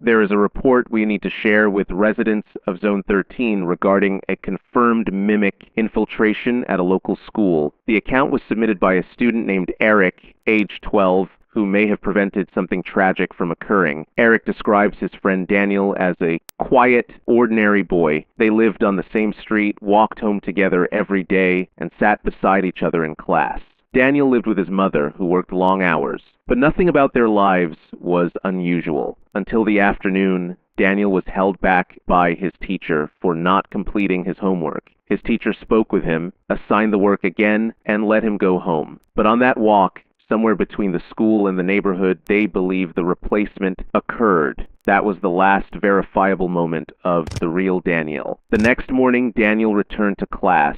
There is a report we need to share with residents of Zone 13 regarding a confirmed mimic infiltration at a local school. The account was submitted by a student named Eric, age 12, who may have prevented something tragic from occurring. Eric describes his friend Daniel as a quiet, ordinary boy. They lived on the same street, walked home together every day, and sat beside each other in class. Daniel lived with his mother, who worked long hours. But nothing about their lives was unusual. Until the afternoon, Daniel was held back by his teacher for not completing his homework. His teacher spoke with him, assigned the work again, and let him go home. But on that walk, somewhere between the school and the neighborhood, they believe the replacement occurred. That was the last verifiable moment of the real Daniel. The next morning, Daniel returned to class.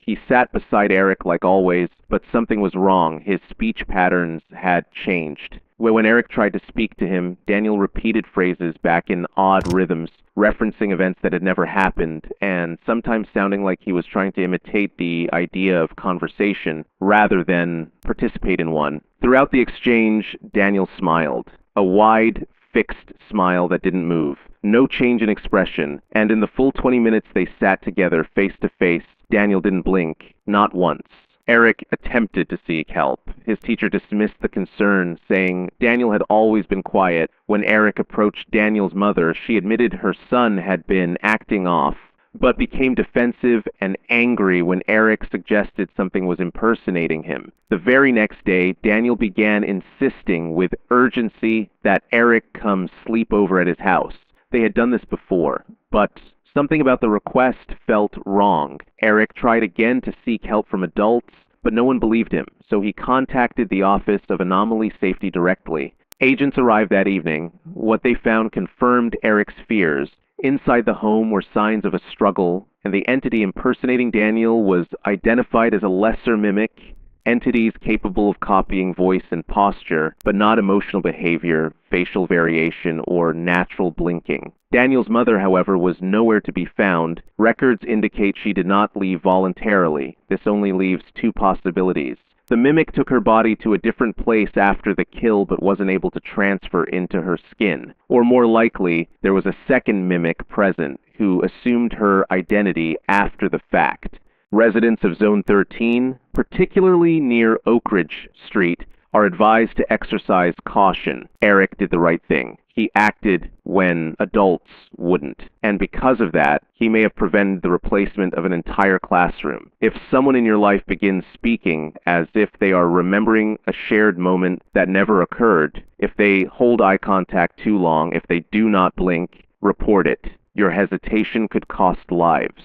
He sat beside Eric like always, but something was wrong. His speech patterns had changed. When Eric tried to speak to him, Daniel repeated phrases back in odd rhythms, referencing events that had never happened, and sometimes sounding like he was trying to imitate the idea of conversation rather than participate in one. Throughout the exchange, Daniel smiled. A wide, fixed smile that didn't move. No change in expression, and in the full 20 minutes they sat together face to face, Daniel didn't blink, not once. Eric attempted to seek help. His teacher dismissed the concern, saying Daniel had always been quiet. When Eric approached Daniel's mother, she admitted her son had been acting off, but became defensive and angry when Eric suggested something was impersonating him. The very next day, Daniel began insisting with urgency that Eric come sleep over at his house. They had done this before, but something about the request felt wrong. Eric tried again to seek help from adults, but no one believed him, so he contacted the Office of Anomaly Safety directly. Agents arrived that evening. What they found confirmed Eric's fears. Inside the home were signs of a struggle, and the entity impersonating Daniel was identified as a lesser mimic, entities capable of copying voice and posture, but not emotional behavior, facial variation, or natural blinking. Daniel's mother, however, was nowhere to be found. Records indicate she did not leave voluntarily. This only leaves two possibilities. The mimic took her body to a different place after the kill but wasn't able to transfer into her skin. Or more likely, there was a second mimic present who assumed her identity after the fact. Residents of Zone 13, particularly near Oak Ridge Street, are advised to exercise caution. Eric did the right thing. He acted when adults wouldn't. And because of that, he may have prevented the replacement of an entire classroom. If someone in your life begins speaking as if they are remembering a shared moment that never occurred, if they hold eye contact too long, if they do not blink, report it. Your hesitation could cost lives.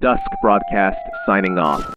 Dusk Broadcast signing off.